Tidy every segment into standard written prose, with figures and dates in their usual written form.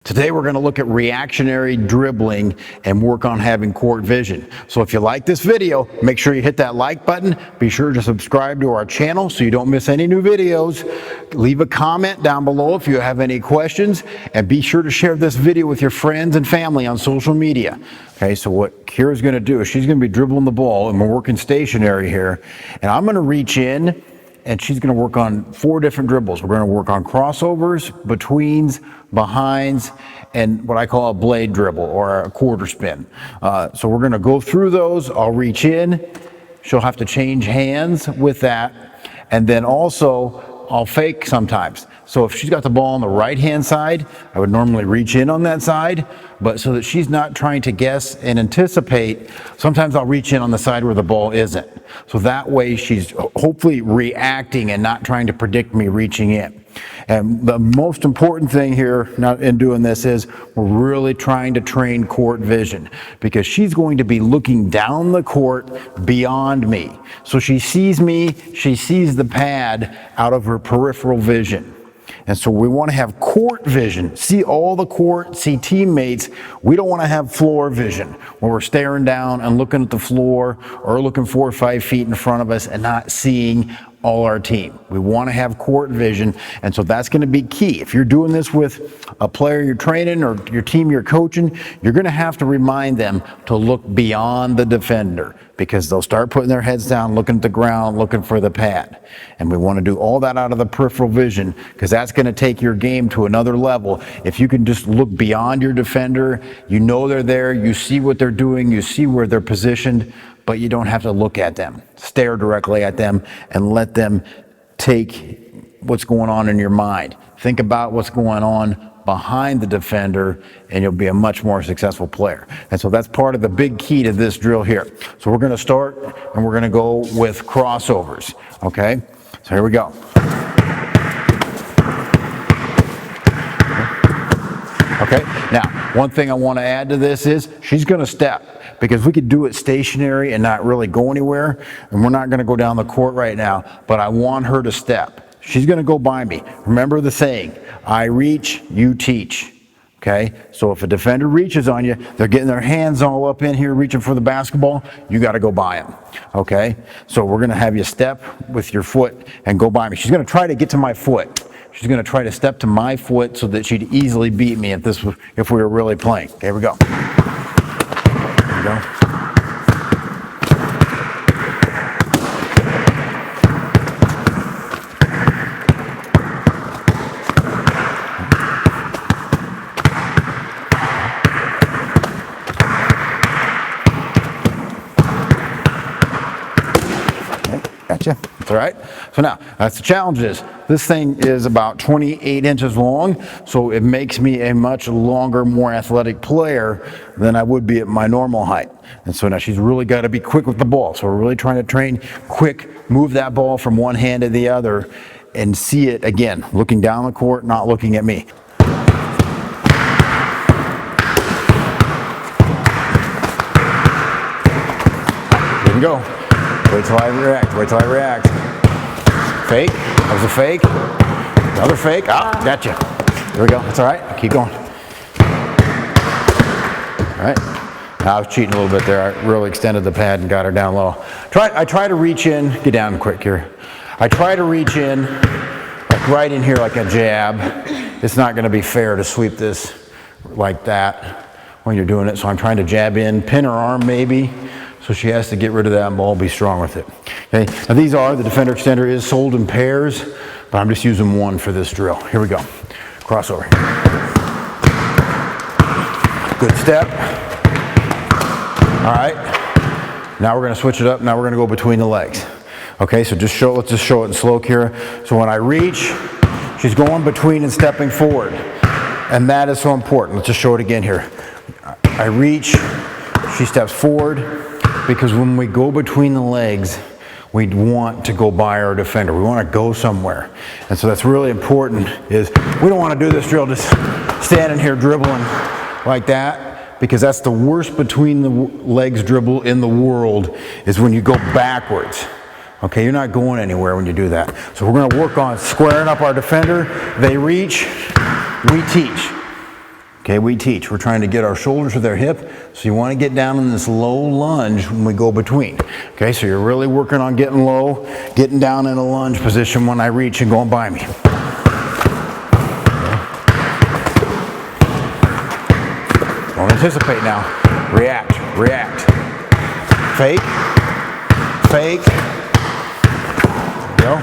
Today we're going to look at reactionary dribbling and work on having court vision. So if you like this video, make sure you hit that like button. Be sure to subscribe to our channel so you don't miss any new videos. Leave a comment down below if you have any questions, and be sure to share this video with your friends and family on social media. Okay, so what Kira's going to do is she's going to be dribbling the ball, and we're working stationary here, and I'm going to reach in and she's going to work on 4 different dribbles. We're going to work on crossovers, betweens, behinds, and what I call a blade dribble or a quarter spin. So we're going to go through those. I'll reach in. She'll have to change hands with that. And then also I'll fake sometimes. So if she's got the ball on the right-hand side, I would normally reach in on that side, but so that she's not trying to guess and anticipate, sometimes I'll reach in on the side where the ball isn't. So that way she's hopefully reacting and not trying to predict me reaching in. And the most important thing here in doing this is we're really trying to train court vision, because she's going to be looking down the court beyond me. So she sees me, she sees the pad out of her peripheral vision. And so we want to have court vision, see all the court, see teammates. We don't want to have floor vision where we're staring down and looking at the floor or looking 4 or 5 feet in front of us and not seeing all our team. We want to have court vision, and so that's going to be key. If you're doing this with a player you're training or your team you're coaching, you're going to have to remind them to look beyond the defender, because they'll start putting their heads down, looking at the ground, looking for the pad. And we want to do all that out of the peripheral vision, because that's going to take your game to another level. If you can just look beyond your defender, you know they're there, you see what they're doing, you see where they're positioned, but you don't have to look at them. Stare directly at them and let them take what's going on in your mind. Think about what's going on behind the defender, and you'll be a much more successful player. And so that's part of the big key to this drill here. So we're going to start and we're going to go with crossovers. Okay, so here we go. Okay, now one thing I want to add to this is she's going to step, because we could do it stationary and not really go anywhere, and we're not going to go down the court right now, but I want her to step. She's going to go by me. Remember the saying, I reach, you teach. Okay, so if a defender reaches on you, they're getting their hands all up in here reaching for the basketball, you got to go by them. Okay, so we're going to have you step with your foot and go by me. She's going to try to get to my foot. She's going to try to step to my foot so that she'd easily beat me if we were really playing. Okay, here we go. Here we go. Gotcha. That's all right. So now, that's the challenge is, this thing is about 28 inches long, so it makes me a much longer, more athletic player than I would be at my normal height. And so now she's really got to be quick with the ball. So we're really trying to train quick, move that ball from one hand to the other, and see it again, looking down the court, not looking at me. Here we go. Wait till I react, wait till I react. Fake, that was a fake. Another fake, gotcha. There we go, that's all right, keep going. All right, now I was cheating a little bit there. I really extended the pad and got her down low. I try to reach in, get down quick here. I try to reach in, like right in here like a jab. It's not gonna be fair to sweep this like that when you're doing it, so I'm trying to jab in, pin her arm maybe, so she has to get rid of that ball, be strong with it. Okay, now the defender extender is sold in pairs, but I'm just using one for this drill. Here we go, crossover. Good step. All right, now we're gonna switch it up. Now we're gonna go between the legs. Okay, so let's just show it in slow, Kira. So when I reach, she's going between and stepping forward. And that is so important. Let's just show it again here. I reach, she steps forward, because when we go between the legs, we want to go by our defender. We want to go somewhere. And so that's really important, is we don't want to do this drill just standing here dribbling like that, because that's the worst between the legs dribble in the world, is when you go backwards. Okay, you're not going anywhere when you do that. So we're going to work on squaring up our defender. They reach, we teach. Okay, we teach. We're trying to get our shoulders to their hip, so you want to get down in this low lunge when we go between. Okay, so you're really working on getting low, getting down in a lunge position when I reach and going by me. Don't anticipate now. React, react. Fake, fake. There we go.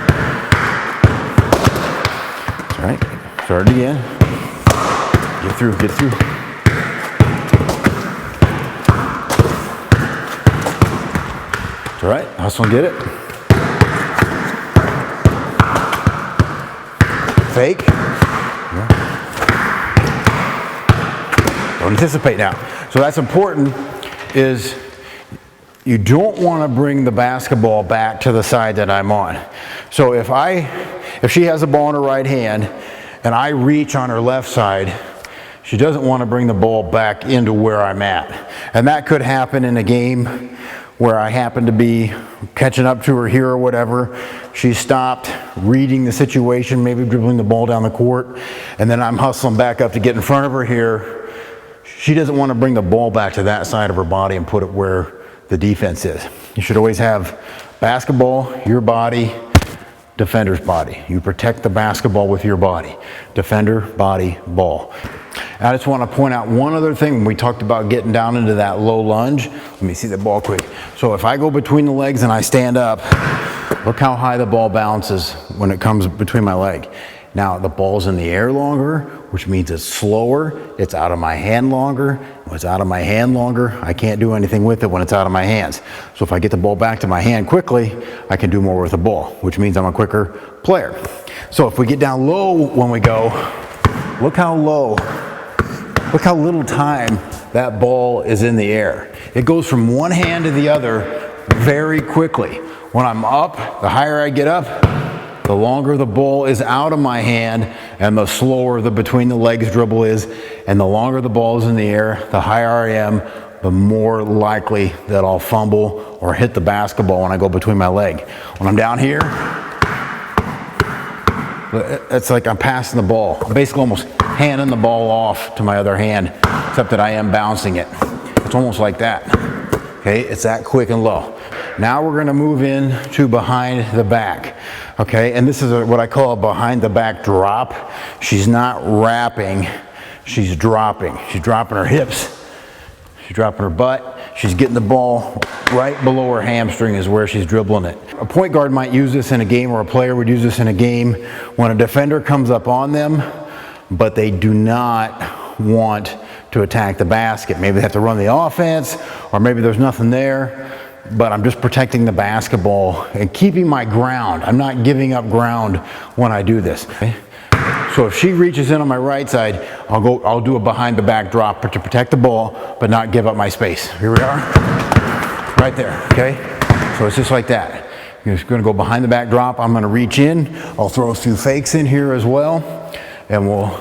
That's right. Start it again. Get through, get through. It's all right. Hustle and get it. Fake. Yeah. Don't anticipate now. So that's important, is you don't want to bring the basketball back to the side that I'm on. So if she has a ball in her right hand and I reach on her left side, she doesn't want to bring the ball back into where I'm at. And that could happen in a game where I happen to be catching up to her here or whatever. She stopped reading the situation, maybe dribbling the ball down the court, and then I'm hustling back up to get in front of her here. She doesn't want to bring the ball back to that side of her body and put it where the defense is. You should always have basketball, your body, defender's body. You protect the basketball with your body. Defender, body, ball. I just want to point out one other thing when we talked about getting down into that low lunge. Let me see the ball quick. So if I go between the legs and I stand up, look how high the ball bounces when it comes between my leg. Now the ball's in the air longer, which means it's slower. It's out of my hand longer. When it's out of my hand longer, I can't do anything with it when it's out of my hands. So if I get the ball back to my hand quickly, I can do more with the ball, which means I'm a quicker player. So if we get down low when we go, look how low, look how little time that ball is in the air. It goes from one hand to the other very quickly. When I'm up, the higher I get up, the longer the ball is out of my hand and the slower the between the legs dribble is, and the longer the ball is in the air, the higher I am, the more likely that I'll fumble or hit the basketball when I go between my leg. When I'm down here, it's like I'm passing the ball. I'm basically almost handing the ball off to my other hand, except that I am bouncing it. It's almost like that. Okay, it's that quick and low. Now we're going to move in to behind the back. Okay, and this is what I call a behind the back drop. She's not wrapping, she's dropping. She's dropping her hips, she's dropping her butt. She's getting the ball right below her hamstring is where she's dribbling it. A point guard might use this in a game, or a player would use this in a game when a defender comes up on them, but they do not want to attack the basket. Maybe they have to run the offense, or maybe there's nothing there, but I'm just protecting the basketball and keeping my ground. I'm not giving up ground when I do this. Okay? So if she reaches in on my right side, I'll do a behind the back drop to protect the ball, but not give up my space. Here we are, right there, okay? So it's just like that. You're just gonna go behind the back drop. I'm gonna reach in. I'll throw a few fakes in here as well, and we'll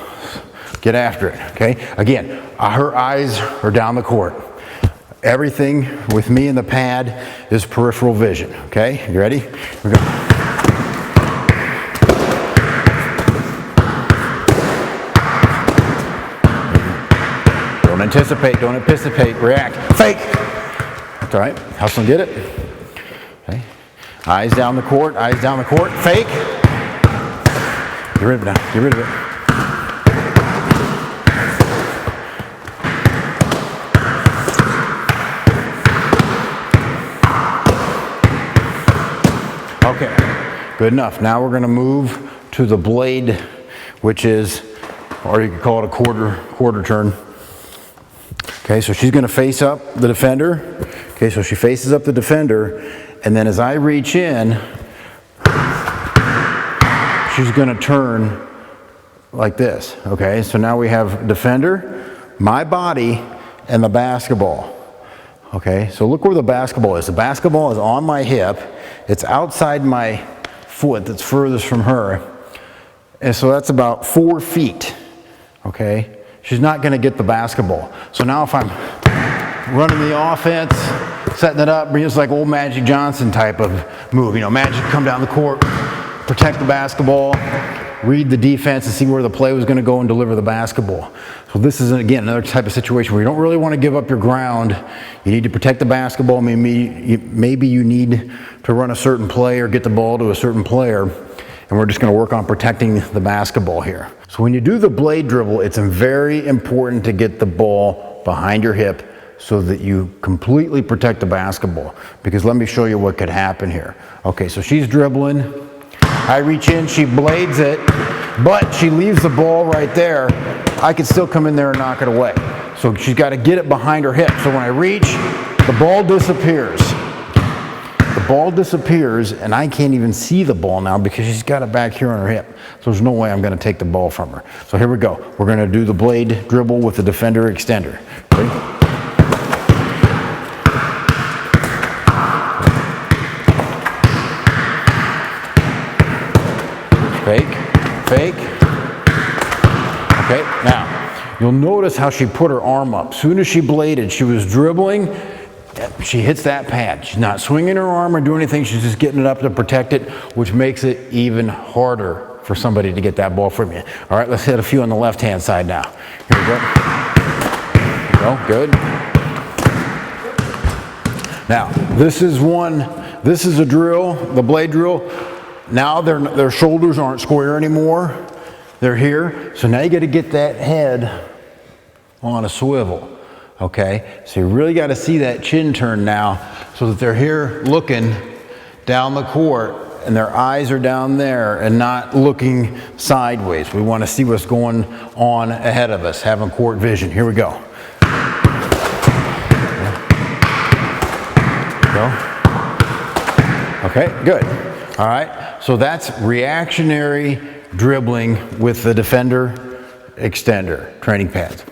get after it, okay? Again, her eyes are down the court. Everything with me in the pad is peripheral vision, okay? You ready? Here we go. Don't anticipate, react. Fake! That's all right, hustle and get it. Okay. Eyes down the court, fake. Get rid of it now, get rid of it. Okay, good enough. Now we're gonna move to the blade, which is, or you could call it a quarter turn. Okay, so she's gonna face up the defender. Okay, so she faces up the defender, and then as I reach in, she's gonna turn like this. Okay, so now we have defender, my body, and the basketball. Okay, so look where the basketball is. The basketball is on my hip. It's outside my foot that's furthest from her. And so that's about 4 feet, okay? She's not gonna get the basketball. So now if I'm running the offense, setting it up, just like old Magic Johnson type of move, you know, Magic come down the court, protect the basketball, read the defense and see where the play was going to go and deliver the basketball. So this is, again, another type of situation where you don't really want to give up your ground. You need to protect the basketball. Maybe you need to run a certain play or get the ball to a certain player, and we're just going to work on protecting the basketball here. So when you do the blade dribble, it's very important to get the ball behind your hip so that you completely protect the basketball. Because let me show you what could happen here. Okay, so she's dribbling. I reach in, she blades it, but she leaves the ball right there. I could still come in there and knock it away. So she's got to get it behind her hip. So when I reach, the ball disappears. The ball disappears, and I can't even see the ball now because she's got it back here on her hip. So there's no way I'm going to take the ball from her. So here we go. We're going to do the blade dribble with the defender extender. Ready? Fake, fake. Okay, now, you'll notice how she put her arm up. As soon as she bladed, she was dribbling, she hits that pad. She's not swinging her arm or doing anything, she's just getting it up to protect it, which makes it even harder for somebody to get that ball from you. All right, let's hit a few on the left-hand side now. Here we go. Here we go, good. Now, this is a drill, the blade drill. Now their shoulders aren't square anymore. They're here. So now you got to get that head on a swivel. Okay? So you really got to see that chin turn now so that they're here looking down the court and their eyes are down there and not looking sideways. We want to see what's going on ahead of us, having court vision. Here we go. Go. Okay, good. All right, so that's reactionary dribbling with the defender extender training pads.